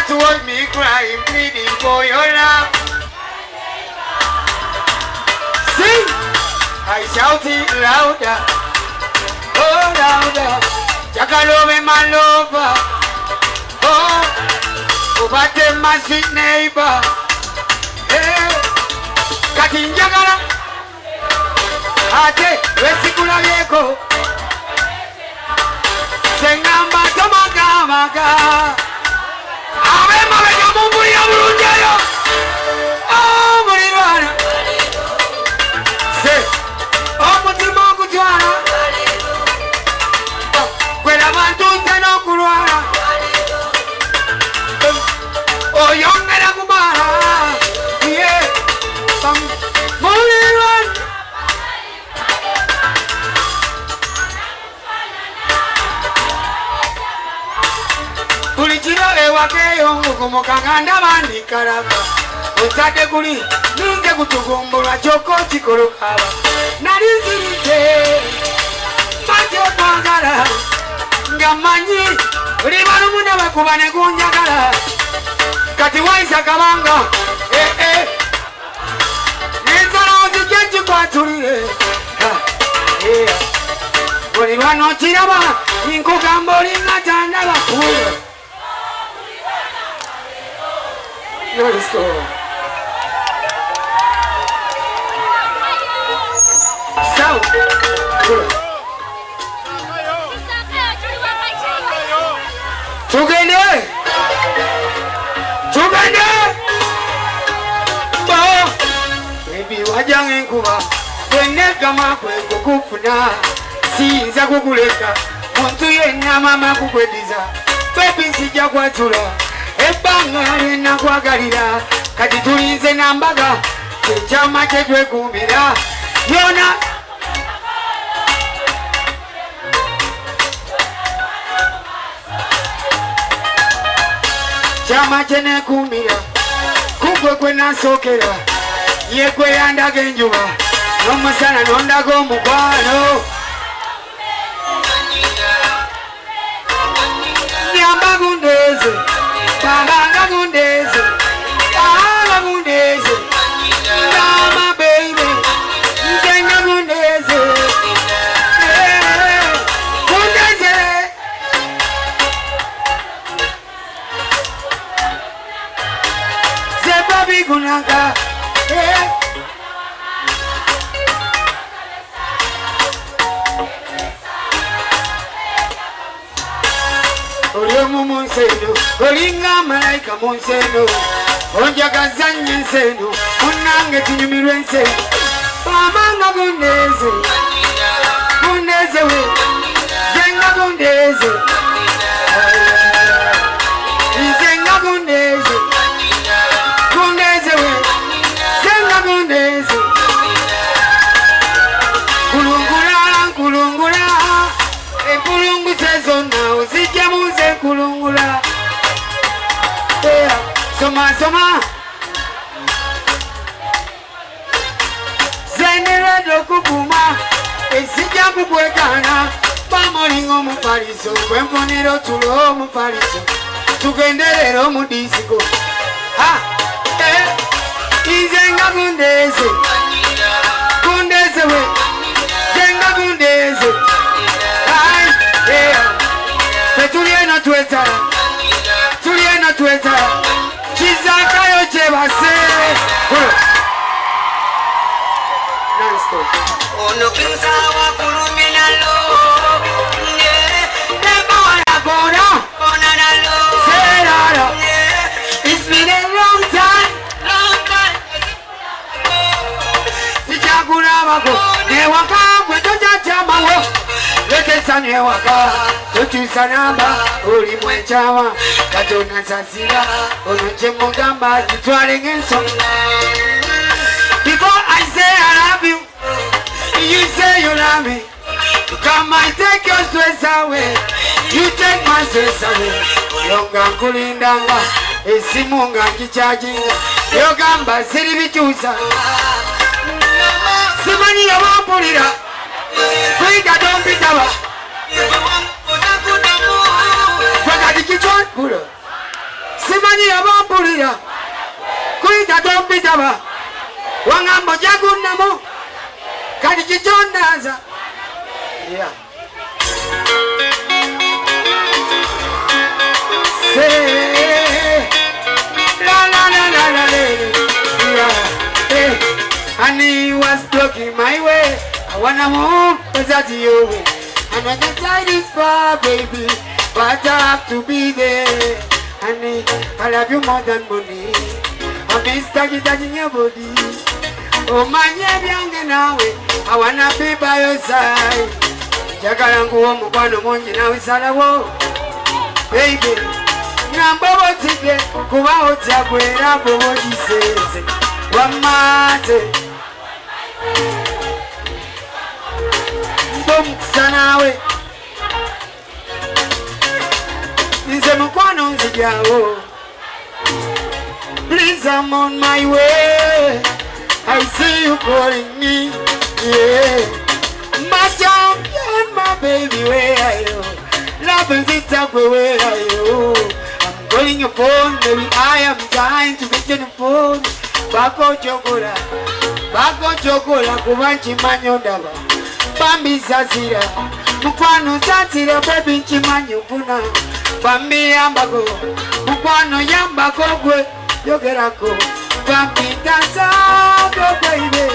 to hold me crying, pleading for your love. Sing, I shout it louder, oh louder. Jagalove my lover, oh, Obate my sweet neighbor. Hey, Katinjagala, Ate, Vesikula Yeko. Sengamba tomaga maga Ave mavega mumuri aburunjayo Oh murirwana Se Omutima okutwala Kwela bantu seno kulwala Oyongera kubala Yeah Murirwana Kulichiro ewakeyo mukumukanganda bandikalaba Otade kuli ninze kutugumbulwa kyoko kikolokaba Nalinzirize manje kwagala nga manyi buli balumune bwekuba ne gunjagala Kati waisa kabanga Nensala ozijje nkikwatulire Buli lwano kiraba nkugamba olinga tandaba kuwe Let's go. So, Tugende. Baby wajange nkuba. Weneka makwe kukufuna. Sinza kukuleka. Muntu yenna mama kukwediza. Baby sija kwatula. Ebanga lina kwagalira kati tulinze nambaga kyama kyetwekumbira yona kyama kyenekumbira kugwe kwenasookera yegwe yandaga enjuba n'omusana n'ondaga omukwano nyamba gundeze Banga gundeze, banga gundeze, mama baby, nzenga gundeze, gundeze. Zebabi gunaga, Munseno, olinga malaika munseno, onjagaza nnyo enseno, munnange tunyumirwa enseno, bamanga gundeze, gundeze we, zenga gundeze, zenga gundeze, gundeze we, zenga gundeze, kulungula, kulungula, empulungu sezona, ozijja muze kulungula. Soma Zenere dokukuma Esija kukwekana Pamolingo mupaliso Kwenfonero tulo mupaliso Tugendelero mudisiko Ha Izenga gundeze Gundeze we Zenga gundeze Hai Petuliena tuetara Tuliena tuetara Chizakayo chebase Non-stop Ono kinsa wa kuluminalo Nebo ya gona Onanalo Serara It's been a long time Sichaguna wako Newaka Kweto chamawo Letesa newaka Tochusa namba Uli mwechawa Katona sasira Onoche mugamba Jitwale ngenso Before I say I love you You say you love me You come and take your stress away You take my stress away Yonga nkulindanga Esimunga nkichajinga Yogamba siri bichusa Simani ya wampulira Kuika dompitawa Wakati kichon puro simanyi abampulira kuyita tompitaba waŋŋamba jagunnamu kati kikyondaza And he was blocking my way. I wanna move closer to you. And when the side is far, baby, but I have to be there. Honey, I love you more than money. I miss touching your body. Oh my, young now, I wanna be by your side. Jakalangu wa mkwano monji na wisala wo. Baby, nambobo tike kuwa otiagwera bobo jiseze. Wamate Mbomkusanawe Nze mukwano nzijawo. Please, I'm on my way. I see you calling me. Yeah, my champion, my baby, where are you? Love is it up, where are you? I'm calling your phone, baby, I am trying to get your phone. Bako chokola kubanchi manyo ndaba. Bambi sasira, mukwano sasira, baby nchimanyo puna. Bambi yambako, mukwano yambako gwe, yogerako. Bambi dansa, go baby,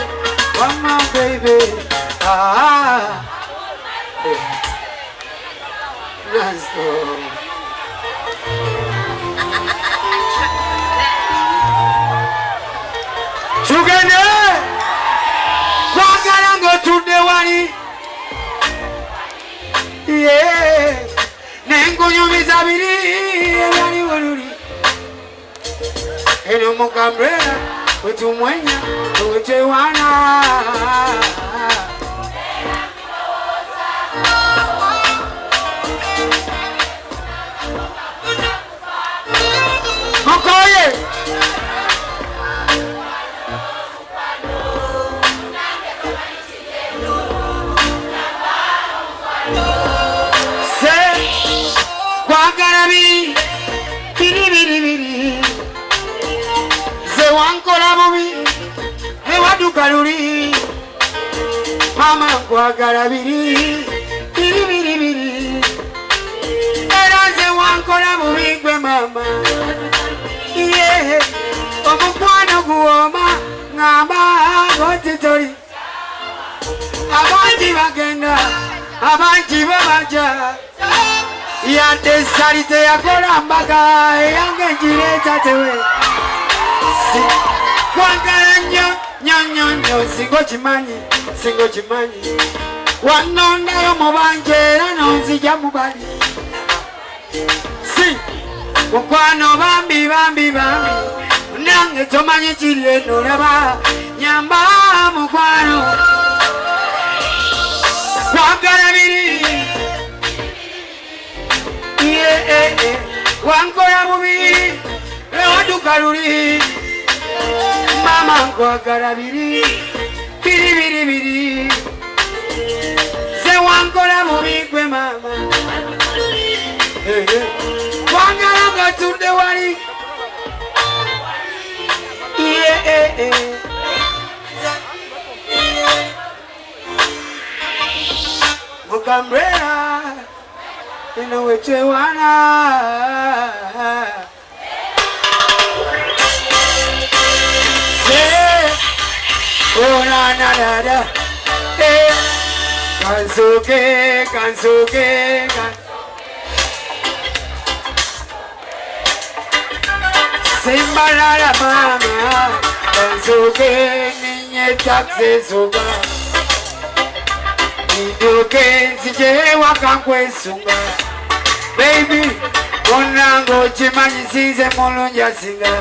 mama baby. Let's go. Together, Wakarango to the one. Yeah, Nengo Yumizabiri, Rani Wuri. And Mocambrella, with Umwenya, with Joanna. Mokoye. Kwagarabi, biri. Ze wankola bubi, ewadukaluri. Mama kwagarabi, biri. Era ze wankola bubi gwe mama. Yeah, omukwano guwoma, ngamba gotitori. Abanji bagenda, abanji babaja. Yante sarite ya kolambaga yange jireta tewe. Kwangala nyo singo chimanyi. Wanonda yo mubanje nonzija mubali. Si mukwano bambi. Nange tomanyi chile nolaba nyamba mukwano. Kwangala biri. Wankora bubi, ewadukaluri. Mama nkwagala biri. Se wankora bubi gwe mama. Wangala gatunde wali. Mocambrella. You know what you wanna. Say, oh na. Hey, kansuke. Simbalala mama, kansuke ninye taxi suga. Idoke sije wakankwe sunga. Baby, konango chimanyi sinze mulunja singa.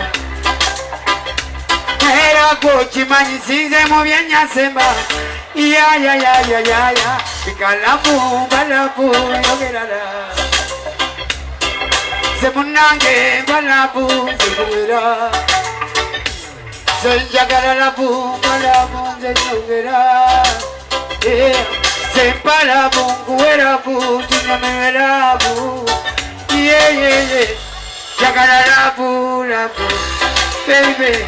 Era ko chimanyi sinze mubyenya semba. Ya. Balapu yogerala. Semunange balapu zigura. Senjagala lapu balapu zigura. Separa bungu erabu, tinamerabu. Yeah. jagala labu labu baby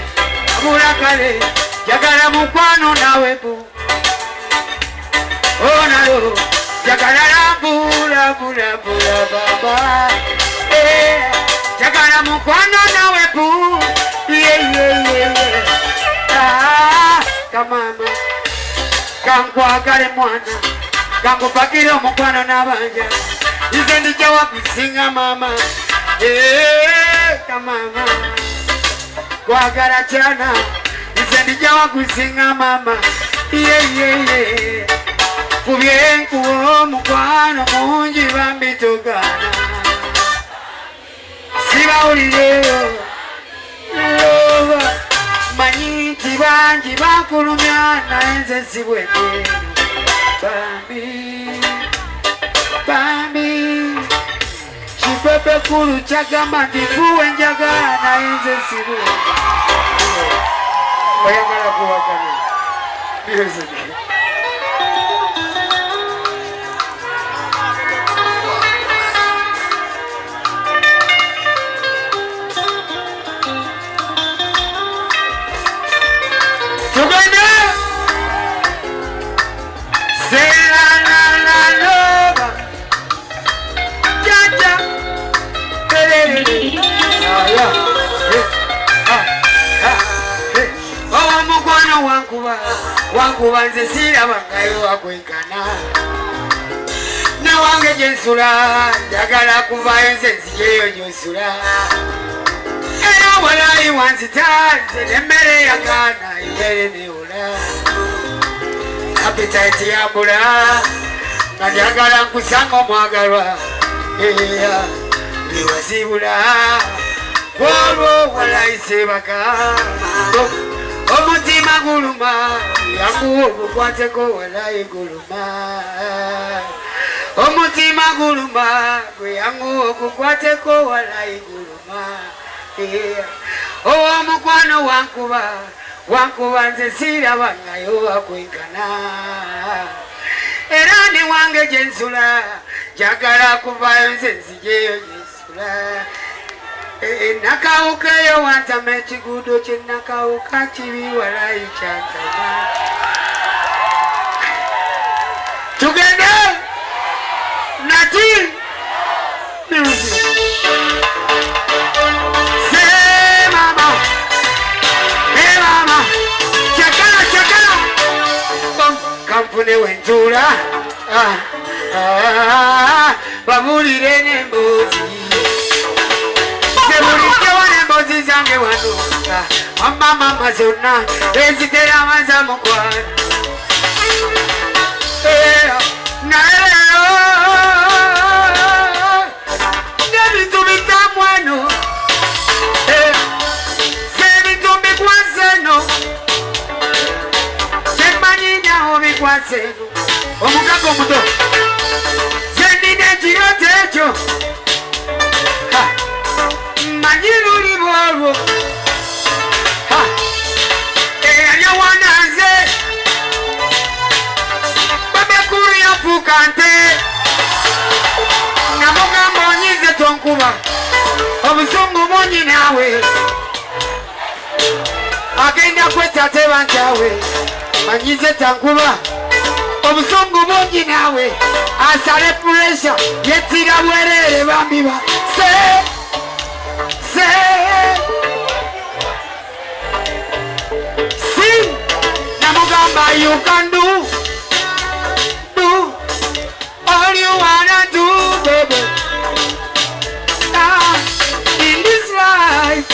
abula kale jagala mukwano nawe bu oh nalo jagala labu labu labu baba jagala mukwano nawe bu yeah kamama kankwagale mwana kankupakire omukwano n'abanja ize ndija wakusinga mama kamama kwagala cyana ize ndija wakusinga mama kubye nkuwo omukwano mungi bambitogana sibawulireyo loba manyi nti bangi bankulumya naye nze sibwedde bambi kipepe kulu kyagamba nti kuwe njagala naye nze sibwedde oyagala kuwakana wankuba nze sirabangayo wakwekana nawange gyensula njagala kuvayo nze nzijeyo gyonsula era walayi wanzita nze nemmere yakana imbere neola appetite yambula nga njagala nkusanga omwagalwa liwasibula olwo walayi sebaka omutima guluma yangu ogukwateko walayi guluma omutima guluma gwe yangu ogukwateko walayi guluma omukwano wankuba nze sirabangayo wakwenkana era ne wange gyensula njagala kuvayo nze nzijeyo gyensula nakawukeyo wantama ekigudo kyenakawuka kibi walayi kyantama tugende nati mama chakala kanfune wentula babulire nembuzi embozi zange wanuka amama zonna ezitera amaza mukwano naero nebintu bitamwano sebintu bikwaseno kyemanyinyaho bikwaseno omukago omuto zendine ekiroto ekyo manyiruli bwolwo eyalyawananze babekulu yafuuka nte namugamba onyize tonkuba obusungu bungi naawe agenda kwetata ebantyawe manyize tankuba obusungu bungi naawe asale puresha yetira bwerere bambiba sing namugamba you can do all you wanna do baby in this life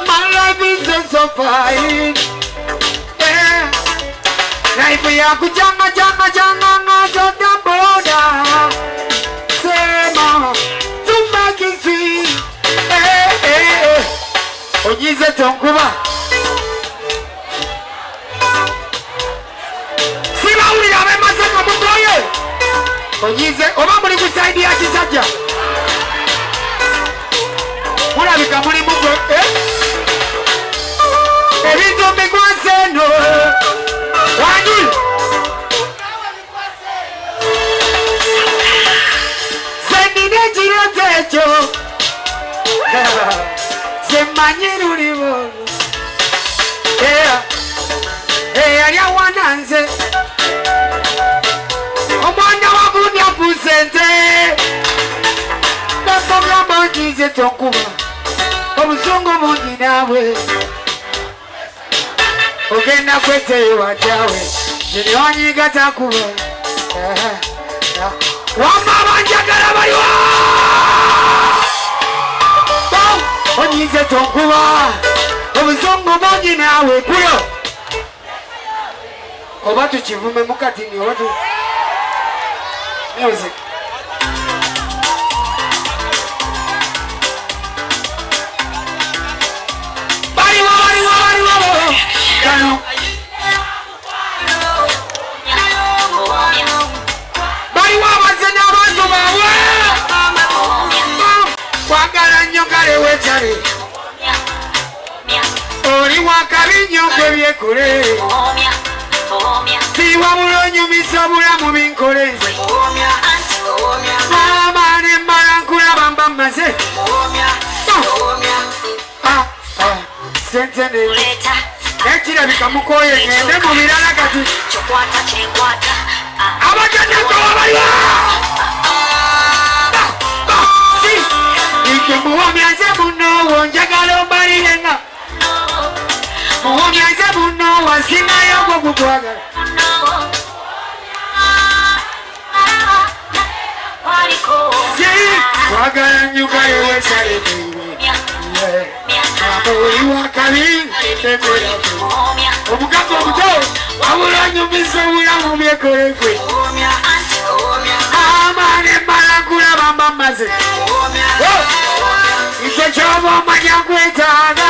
my life is so fine life ya kuchanga ngazo tamboda sema tumbaki onyize tonkuba sibawulira abemasaka mutoye onyize oba muli kusaidi ya kisajja mulabika muli mugwe ebintu bikwaseno wani sendine kiroto ekyo nze omwana wagundi afuuse nze bakogamba ntize tonkuba obusungu bungi naawe ogenda kweteyo watyawe ziri onyiga takuba wamba abanjagala baliwa onyize tonkuba obusungu bungi naawe kulo oba tukivume mukatini oba tu music baliwa kano baliwa abazenya abantu bawe kwagala nnyo kale wetale oli wakabi nnyo kwebyekole siwa bulonyumisa obulamu binkole nze maama ne mmala nkulaba mba mmaze sente nekirabika mukoye ngende mu birala kati abajanyakowa baliwa ike muwomya nze munowo njagala ombalirenga muwomya nze muno wasingayo gwo gugwagala kwagala nyuga yewesale oli wakabi omukago omuto wabula nyumisa obulamu byekolekwe amane mmala nkulaba mba mmaze ikwe kyoba omanya nkwetaaga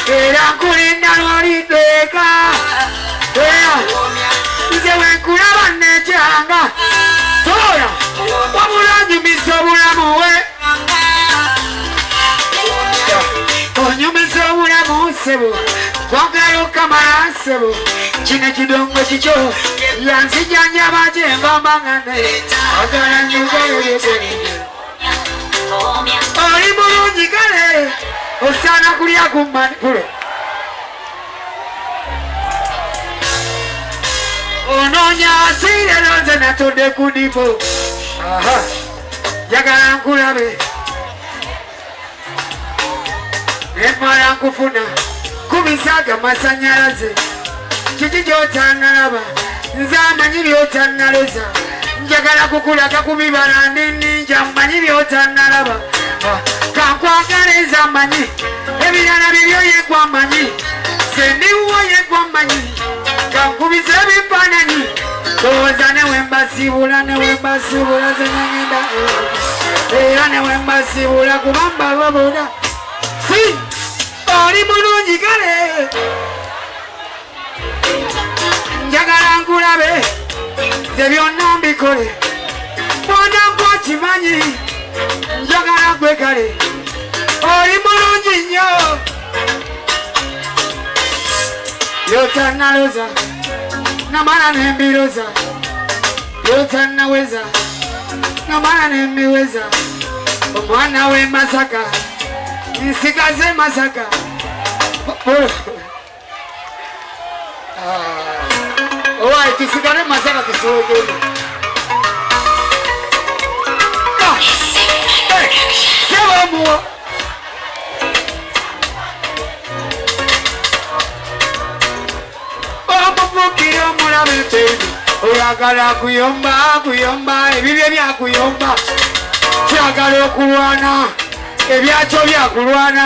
era nkulinda lwoliddeeka nze wenkulaba nekyanga toya wabula nyumisa obulamu we onyumisa obulamu ssebo kwagala okamala ssebo kino kidongo kikyo yanzijjanjaba gyembambangane agala nyugayoyegwenye oli mulungi kale osaana kulya kumanipule onoonya asirero nze natodde ku ndipo njagala nkulabe nemala nkufuna kubisaga masanyalaze kiki gyotanalaba nze amanyi byotanaloza njagala kukulaga kubibala neninja mmanyi byotanalaba kankwagaliza mmanyi ebirala bibyo yegwa mmanyi sendiwo yegwa mmanyi kankubiza ebifaananyi ndowooza newembasibula zenyagenda era newembasibula kubamba baboda si oli mulungi kale njagala nkulabe ze byonna mbikole bonda nkwakimanyi njagala gwe kale oli mulungi nnyo yotanaloza namala nembiroza yotanaweza namala nembiweza omwana we Masaka nsikaze Masaka owaye tusigale Masaka tusiwogere sebamuwa omuvukire omulabe pebi oyagala kuyomba ebibye byakuyomba kyagala okulwana ebyakyo byakulwana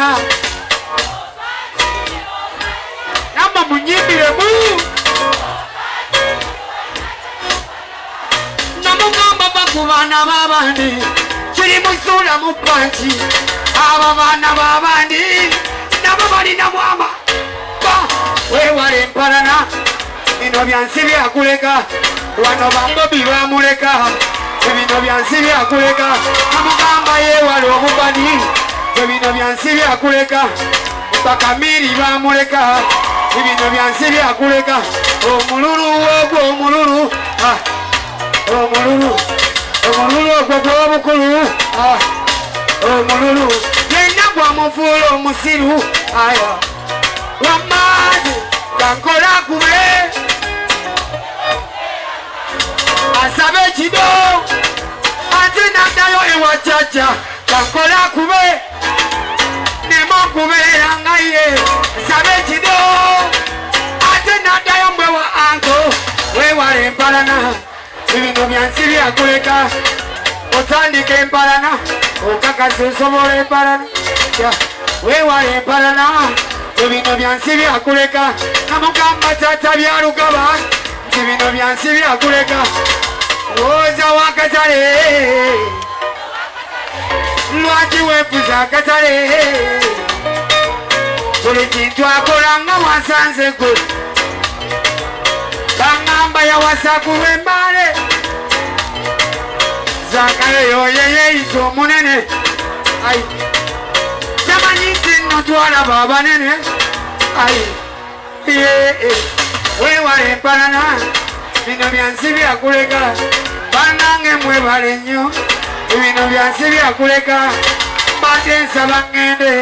namwe munyimbiremu namugamba bakubaana babandi kiri musuula mu panti abo baana babandi nabo balina mwama wewale empalana bino byansi byakuleka wano bambobi bamuleka ebino byansi byakuleka namugamba yewale obubani ebino byansi byakuleka bakamiri bamuleka ebino byansi byakuleka omululu ogwo omululu ogwo gw'obukulu omululu yenna gwamufuula omusiru aya wamazi kankola kube asabe chido ate nadayo ewa chacha kankola kube nemo kube yangaye asabe chido ate nadayo mwewa anko wewa empalana ibintu byansi byakuleka otandika empalana okakasa osobola empalana wewa empalana ibintu byansi byakuleka namugamba tata byalugaba nti bino byansi byakuleka woza wakatale lwaki wefuza akatale buli kintu akola nga mwasanze gwe bangamba yawasa kulwembale zakayo yeyeyita omunene ai tamanyi nti nno twalaba abanene ai wewala empalana bino byansi byakuleka banange mwebale nnyo ebino byansi byakuleka mbadde nsaba ŋŋende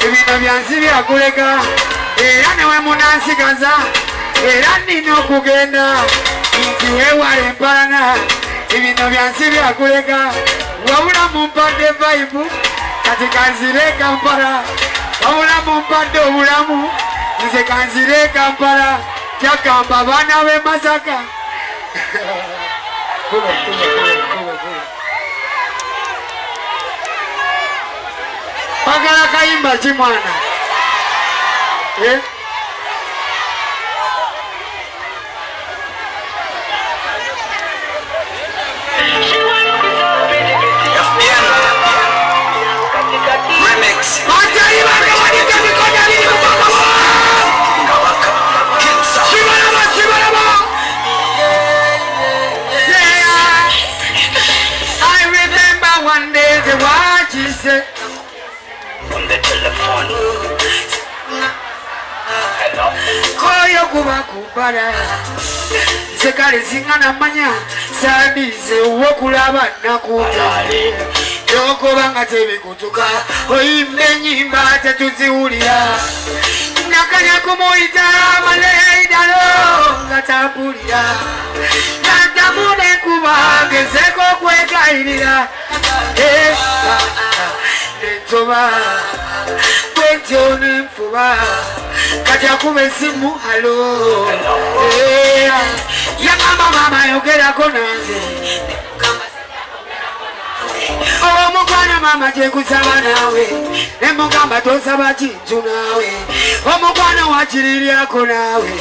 ebino byansi byakuleka era newe munansigaza era nina okugenda nti wewala empalana ebino byansi byakuleka wabula mumpadde vaibu kati kanzire Kampala wabula mumpadde obulamu nze kanzire Kampala kyagamba abaana b'e Masaka pagala kayimba ki mwana on the telephone. Hello. Koyo kuba kubala sekale zingana manya sabize wokulaba nakutale yokoba nga tebikutuka oyimbe nyimba tetuziwulira nakanya kumuyita maleidalo nga tapulira natamune kuba gezeko kwegayirira nentoba kwetyo nenfuba kati akuba esimu halo yagamba mama yogerako nange omukwana mama gyekusaba naawe nemugamba tosaba kintu naawe omukwana wakiriryako naawe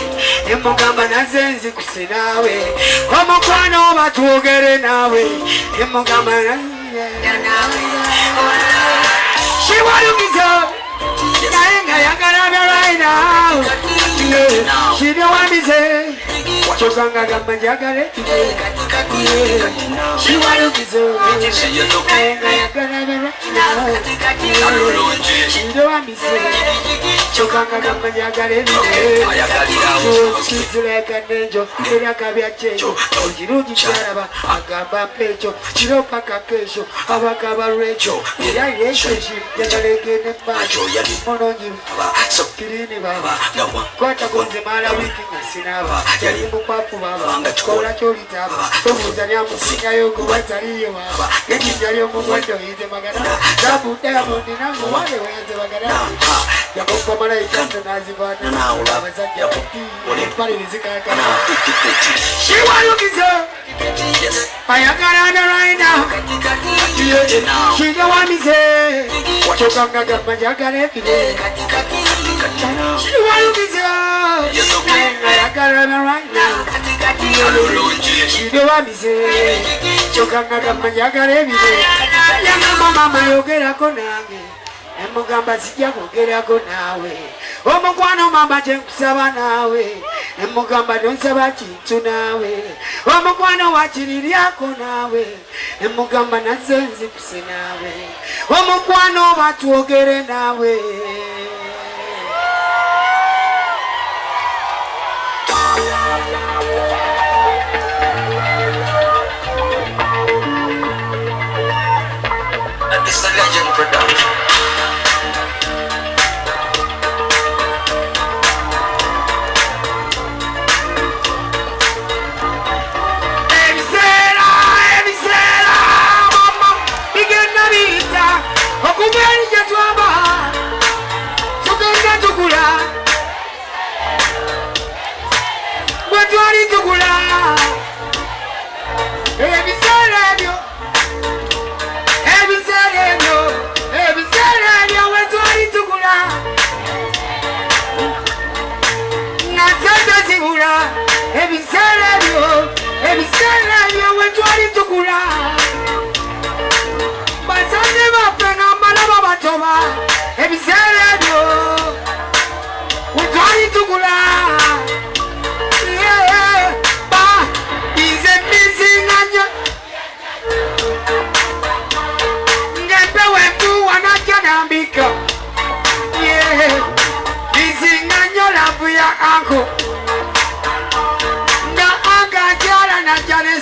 nemugamba naze nzikuse naawe omukwana oba twogere naawe nemugamba shiwalukizo naye nga yagala right now shidowambize chokanga gamba njagale shiwalukizo naye nga yagala right now shidowambize chokanga gamba njagale kizuleka nenjo eryakabya kyejo ekirungi kyalaba agamba mpeekyo kiro paka kesho abakaba lwekyo era yesheshi yagalekene maacho mulungi kirini baba kwata kunze mala wiki ngasinaba yali mukwafu baba kola kyolitaba tobuuza lyamusingayo gubwataliyo baba ejinja lyomugwendo yize magana sabu diamond nangu wale wenze magana yakopa malayika nazivana abasajja empale bizikakana shiwalukizo ayagalana right now shidowamize chokanga gamba njagala ebire shiwalukizo ayagalana right now shidowamize chokanga gamba njagala ebire yagamba mama yogerako nange emugamba sijja kwogerako naawe omukwano mama kyenkusaba naawe emugamba tonsaba kintu naawe omukwano wakiriryako naawe emugamba naze nzikuse naawe omukwano oba twogere naawe It's a legend production.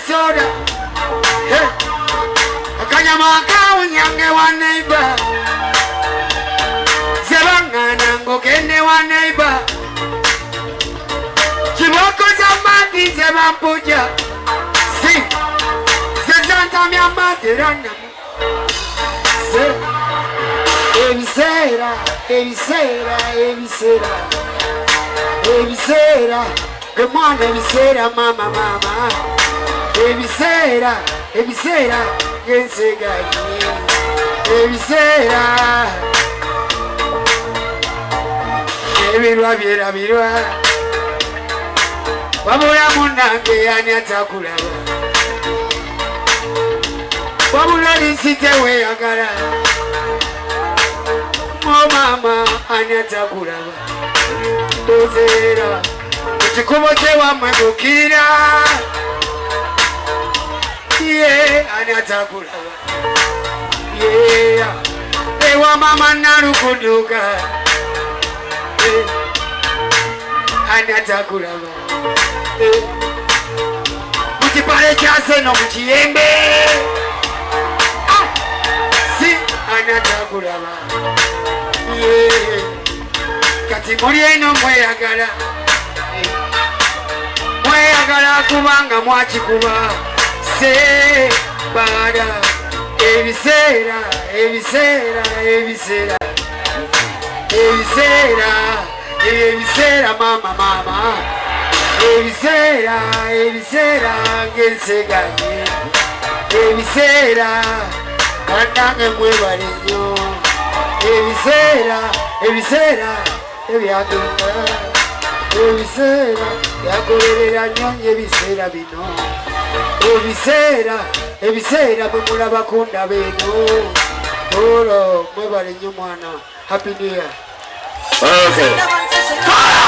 soda. Hey. Akanyama kaunyange wa neighbor. Sebangana ngokene wa neighbor. Chiboko za mandi sebampuja. Si. Sezanta mi amaterana. Se. Evisera, evisera, evisera. Evisera. Come on, evisera, mama, mama. Evisera, evisera, gensegani. Evisera. Ebirwa byera birwa. Wabula munange ani atakulaba. Wabula lisite weyagala. Oh mama ani atakulaba. Ozera. Chikubo chewa mwegukira. Yeah, ani atakulaba. Yeah. Ewa mama narukuduka. Ani atakulaba. Mutipale kyase no mukiyembe. Si ani atakulaba. Yeah. Kati muri eno mweyagala. Mweyagala kubanga mwakikuba. Se bada. Evisera, evisera, evisera. Evisera, evisera mama mama. Evisera, evisera gensegani. Evisera, kandange mwebale nnyo. Evisera, evisera ebyagenda. Evisera byagoberera nnyo ebiseera bino. Evisera, evisera bwe mulaba kundaba eno. Olo mwebale nnyo mwana. Happy New Year. Okay.